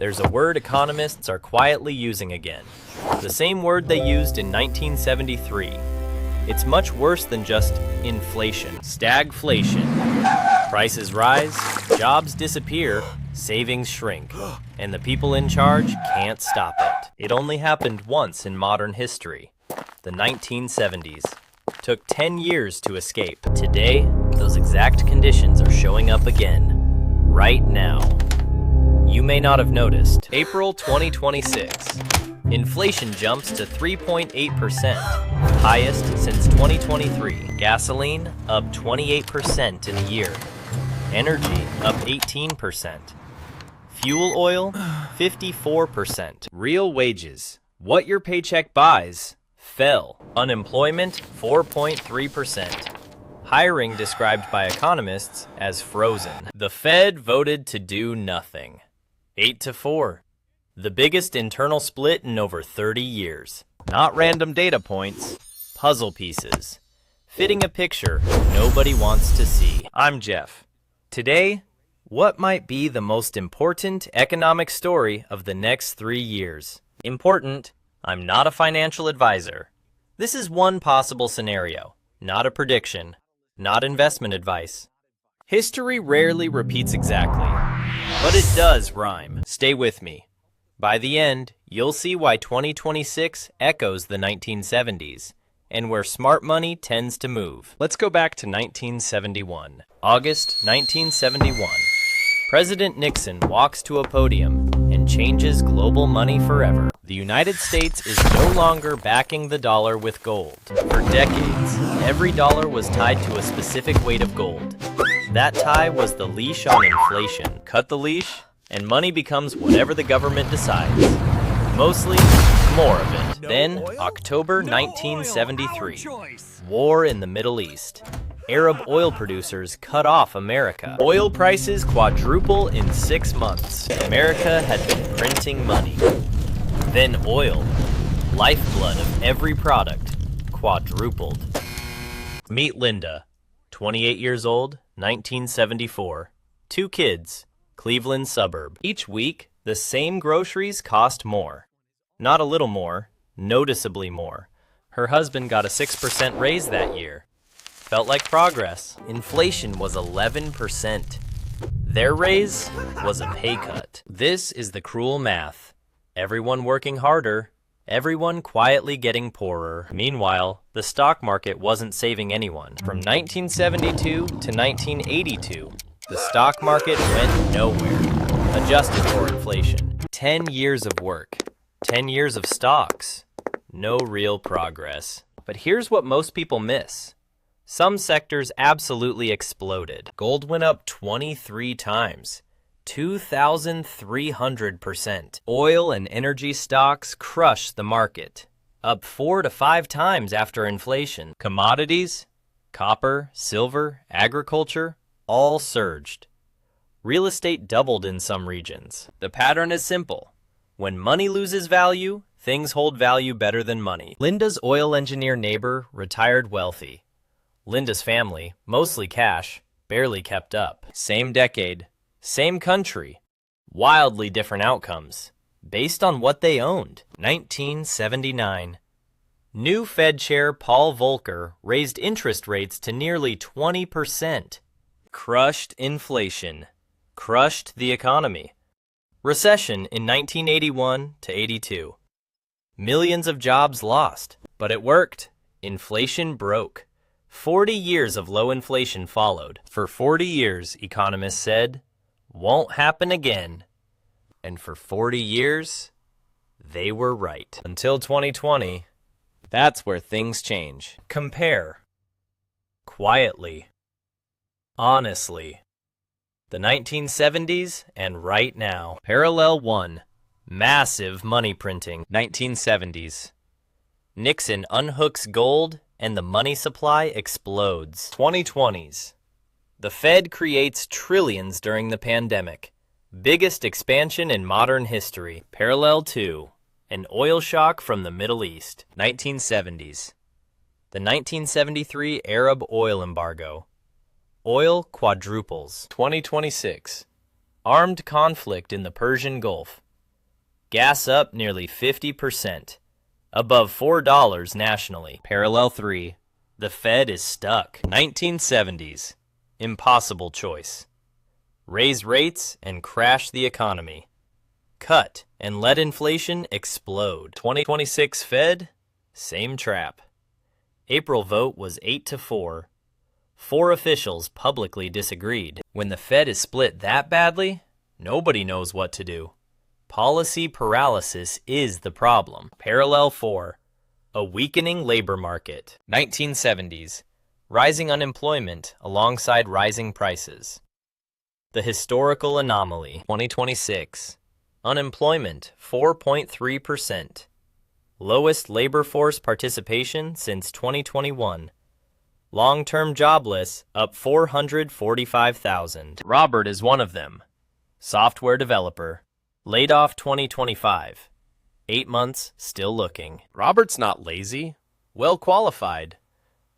There's a word economists are quietly using again. The same word they used in 1973. It's much worse than just inflation. Stagflation. Prices rise, jobs disappear, savings shrink, and the people in charge can't stop it. It only happened once in modern history, the 1970s. Took 10 years to escape. Today, those exact conditions are showing up again, right now. You may not have noticed. April 2026. Inflation jumps to 3.8%, highest since 2023. Gasoline up 28% in a year. Energy up 18%. Fuel oil 54%. Real wages, what your paycheck buys, fell. Unemployment 4.3%. Hiring described by economists as frozen. The Fed voted to do nothing. 8-4. The biggest internal split in over 30 years. Not random data points, puzzle pieces. Fitting a picture nobody wants to see. I'm Jeff. Today, what might be the most important economic story of the next 3 years? Important, I'm not a financial advisor. This is one possible scenario, not a prediction, not investment advice. History rarely repeats exactly, but it does rhyme. Stay with me. By the end, you'll see why 2026 echoes the 1970s, and where smart money tends to move. Let's go back to 1971. August 1971. President Nixon walks to a podium and changes global money forever. The United States is no longer backing the dollar with gold. For decades, every dollar was tied to a specific weight of gold. That tie was the leash on inflation. Cut the leash, and money becomes whatever the government decides. Mostly, more of it. Then, October 1973. War in the Middle East. Arab oil producers cut off America. Oil prices quadruple in 6 months. America had been printing money. Then oil, lifeblood of every product, quadrupled. Meet Linda, 28 years old, 1974. 2 kids, Cleveland suburb. Each week, the same groceries cost more. Not a little more, noticeably more. Her husband got a 6% raise that year. Felt like progress. Inflation was 11%. Their raise was a pay cut. This is the cruel math. Everyone working harder, everyone quietly getting poorer. Meanwhile, the stock market wasn't saving anyone. From 1972 to 1982, the stock market went nowhere, adjusted for inflation. 10 years of work, 10 years of stocks, no real progress. But here's what most people miss. Some sectors absolutely exploded. Gold went up 23 times, 2,300%. Oil and energy stocks crushed the market, up 4 to 5 times after inflation. Commodities, copper, silver, agriculture, all surged. Real estate doubled in some regions. The pattern is simple. When money loses value, things hold value better than money. Linda's oil engineer neighbor retired wealthy. Linda's family, mostly cash, barely kept up. Same decade, same country, wildly different outcomes, based on what they owned. 1979. New Fed Chair Paul Volcker raised interest rates to nearly 20%. Crushed inflation, crushed the economy. Recession in 1981 to 82. Millions of jobs lost, but it worked. Inflation broke. 40 years of low inflation followed. For 40 years, economists said, won't happen again. And for 40 years, they were right. Until 2020, that's where things change. Compare. Quietly. Honestly. The 1970s and right now. Parallel 1. Massive money printing. 1970s. Nixon unhooks gold and the money supply explodes. 2020s. The Fed creates trillions during the pandemic. Biggest expansion in modern history. Parallel 2. An oil shock from the Middle East. 1970s. The 1973 Arab oil embargo. Oil quadruples. 2026. Armed conflict in the Persian Gulf. Gas up nearly 50%, above $4 nationally. Parallel 3. The Fed is stuck. 1970s. Impossible choice. Raise rates and crash the economy. Cut and let inflation explode. 2026 Fed, same trap. April vote was 8-4. 4 officials publicly disagreed. When the Fed is split that badly, nobody knows what to do. Policy paralysis is the problem. Parallel 4. A weakening labor market. 1970s. Rising unemployment alongside rising prices. The historical anomaly. 2026. Unemployment 4.3%. Lowest labor force participation since 2021. Long-term jobless up 445,000. Robert is one of them. Software developer. Laid off 2025. 8 months, still looking. Robert's not lazy. Well qualified.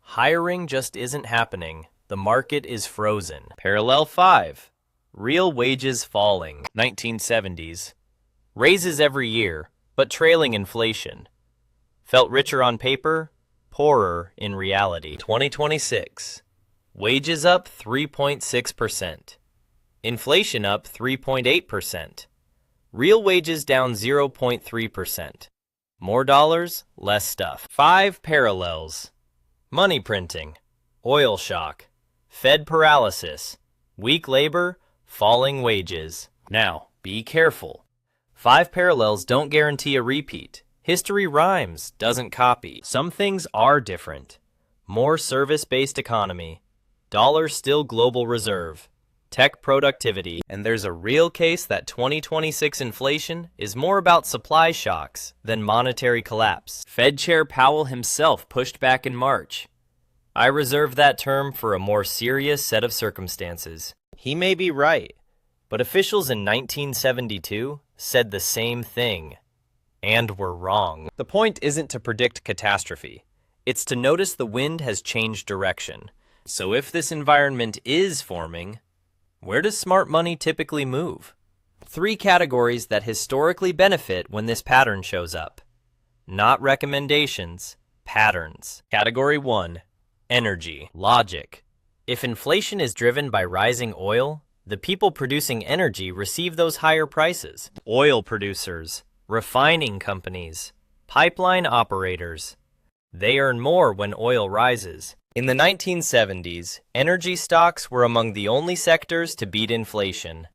Hiring just isn't happening. The market is frozen. Parallel 5. Real wages falling. 1970s. Raises every year, but trailing inflation. Felt richer on paper, poorer in reality. 2026. Wages up 3.6%. Inflation up 3.8%. Real wages down 0.3%. More dollars, less stuff. 5 parallels. Money printing, oil shock, Fed paralysis, weak labor, falling wages. Now, be careful. 5 parallels don't guarantee a repeat. History rhymes, doesn't copy. Some things are different. More service-based economy. Dollar still global reserve. Tech productivity. And there's a real case that 2026 inflation is more about supply shocks than monetary collapse. Fed Chair Powell himself pushed back in March. I reserve that term for a more serious set of circumstances. He may be right, but officials in 1972 said the same thing, and were wrong. The point isn't to predict catastrophe. It's to notice the wind has changed direction. So if this environment is forming, where does smart money typically move? 3 categories that historically benefit when this pattern shows up. Not recommendations, patterns. Category 1. Energy. Logic. If inflation is driven by rising oil, the people producing energy receive those higher prices. Oil producers, refining companies, pipeline operators. They earn more when oil rises. In the 1970s, energy stocks were among the only sectors to beat inflation.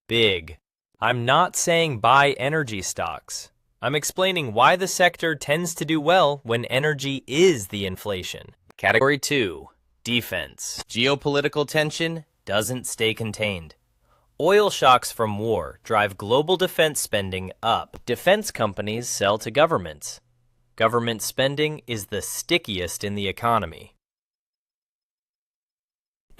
Big. I'm not saying buy energy stocks. I'm explaining why the sector tends to do well when energy is the inflation. Category 2. Defense. Geopolitical tension doesn't stay contained. Oil shocks from war drive global defense spending up. Defense companies sell to governments. Government spending is the stickiest in the economy.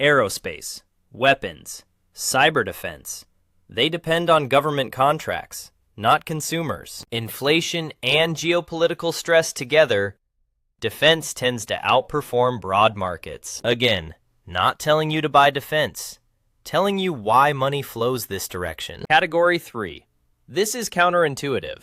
Aerospace, weapons, cyber defense. They depend on government contracts, not consumers. Inflation and geopolitical stress together, defense tends to outperform broad markets. Again, not telling you to buy defense, telling you why money flows this direction. Category 3. This is counterintuitive.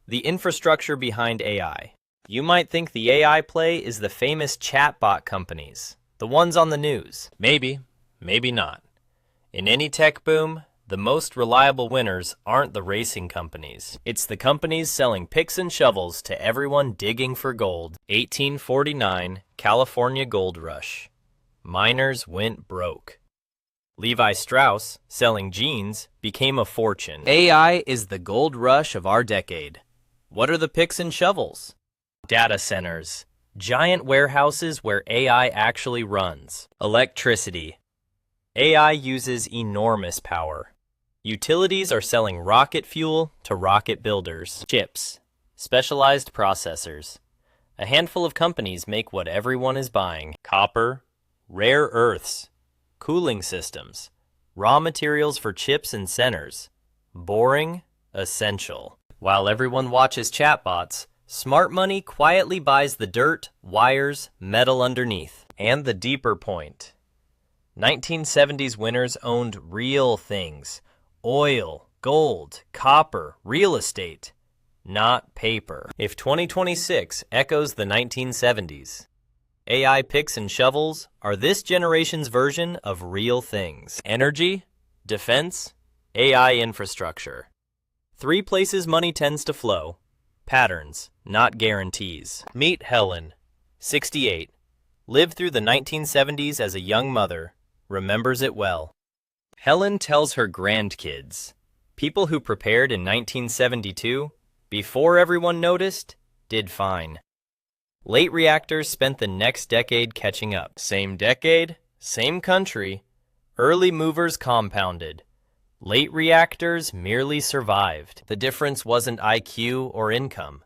The infrastructure behind AI. You might think the AI play is the famous chatbot companies. The ones on the news. Maybe, maybe not. In any tech boom, the most reliable winners aren't the racing companies. It's the companies selling picks and shovels to everyone digging for gold. 1849 California gold rush. Miners went broke. Levi Strauss, selling jeans, became a fortune. AI is the gold rush of our decade. What are the picks and shovels? Data centers. Giant warehouses where AI actually runs. Electricity. AI uses enormous power. Utilities are selling rocket fuel to rocket builders. Chips. Specialized processors. A handful of companies make what everyone is buying. Copper. Rare earths. Cooling systems. Raw materials for chips and centers. Boring. Essential. While everyone watches chatbots, smart money quietly buys the dirt, wires, metal underneath. And the deeper point. 1970s winners owned real things. Oil, gold, copper, real estate. not paper. If 2026 echoes the 1970s, AI picks and shovels are this generation's version of real things. Energy, defense, AI infrastructure. 3 places money tends to flow. Patterns, not guarantees. Meet Helen, 68. Lived through the 1970s as a young mother, remembers it well. Helen tells her grandkids, people who prepared in 1972, before everyone noticed, did fine. Late reactors spent the next decade catching up. Same decade, same country. Early movers compounded. Late reactors merely survived. The difference wasn't IQ or income.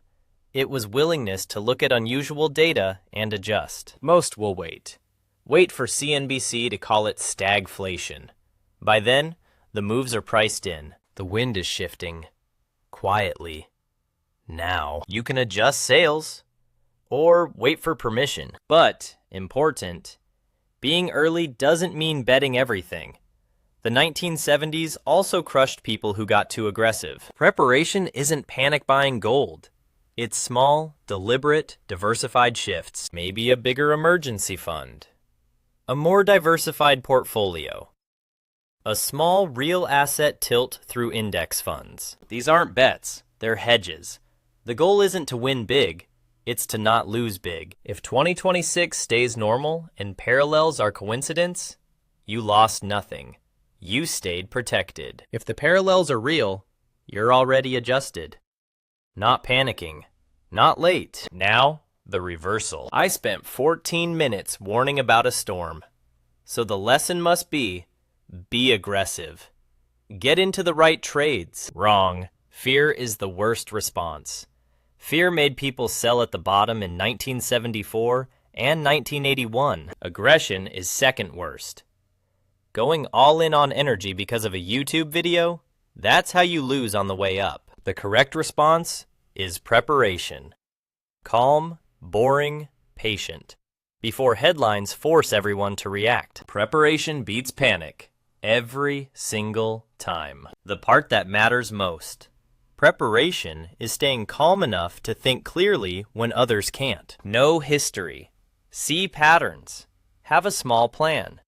It was willingness to look at unusual data and adjust. Most will wait. Wait for CNBC to call it stagflation. By then, the moves are priced in. The wind is shifting. Quietly. Now, you can adjust sails or wait for permission. But, important, being early doesn't mean betting everything. The 1970s also crushed people who got too aggressive. Preparation isn't panic buying gold. It's small, deliberate, diversified shifts. Maybe a bigger emergency fund. A more diversified portfolio. A small real asset tilt through index funds. These aren't bets, they're hedges. The goal isn't to win big, it's to not lose big. If 2026 stays normal and parallels are coincidence, you lost nothing. You stayed protected. If the parallels are real, you're already adjusted. Not panicking. Not late. Now, the reversal. I spent 14 minutes warning about a storm. So the lesson must be aggressive. Get into the right trades. Wrong. Fear is the worst response. Fear made people sell at the bottom in 1974 and 1981. Aggression is second worst. Going all in on energy because of a YouTube video? That's how you lose on the way up. The correct response is preparation. Calm, boring, patient. Before headlines force everyone to react. Preparation beats panic. Every single time. The part that matters most. Preparation is staying calm enough to think clearly when others can't. Know history. See patterns. Have a small plan.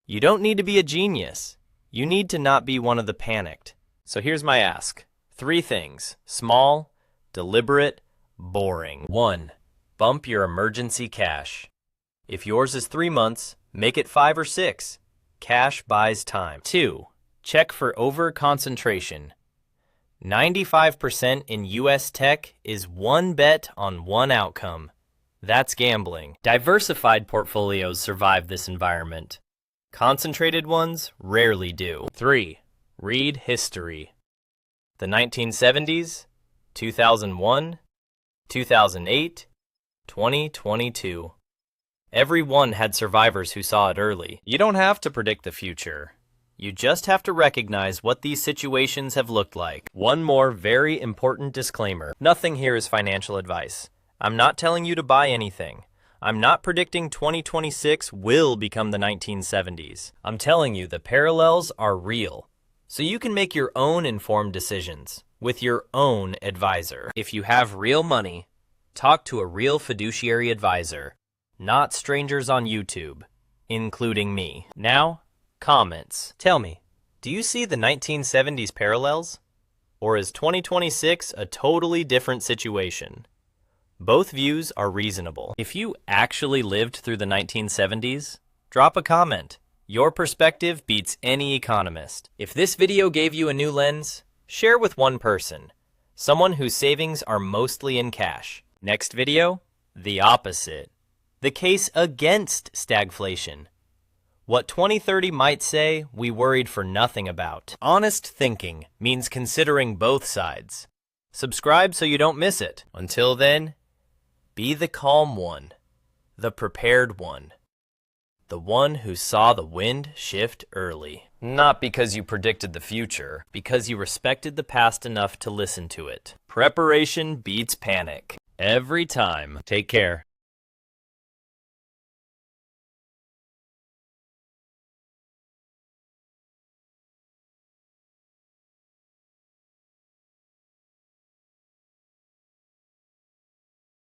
You don't need to be a genius. You need to not be one of the panicked. So here's my ask. 3 things. Small, deliberate, boring. 1. Bump your emergency cash. If yours is 3 months, make it 5 or 6. Cash buys time. 2. Check for over-concentration. 95% in US tech is one bet on one outcome. That's gambling. Diversified portfolios survive this environment. Concentrated ones rarely do. 3. Read history. The 1970s, 2001, 2008, 2022. Every one had survivors who saw it early. You don't have to predict the future. You just have to recognize what these situations have looked like. One more very important disclaimer. Nothing here is financial advice. I'm not telling you to buy anything. I'm not predicting 2026 will become the 1970s. I'm telling you the parallels are real. So you can make your own informed decisions with your own advisor. If you have real money, talk to a real fiduciary advisor, not strangers on YouTube, including me. Now, comments. Tell me, do you see the 1970s parallels? Or is 2026 a totally different situation? Both views are reasonable. If you actually lived through the 1970s, drop a comment. Your perspective beats any economist. If this video gave you a new lens, share with one person, someone whose savings are mostly in cash. Next video, the opposite. The case against stagflation. What 2030 might say, we worried for nothing about. Honest thinking means considering both sides. Subscribe so you don't miss it. Until then, be the calm one, the prepared one, the one who saw the wind shift early. Not because you predicted the future, because you respected the past enough to listen to it. Preparation beats panic. Every time. Take care.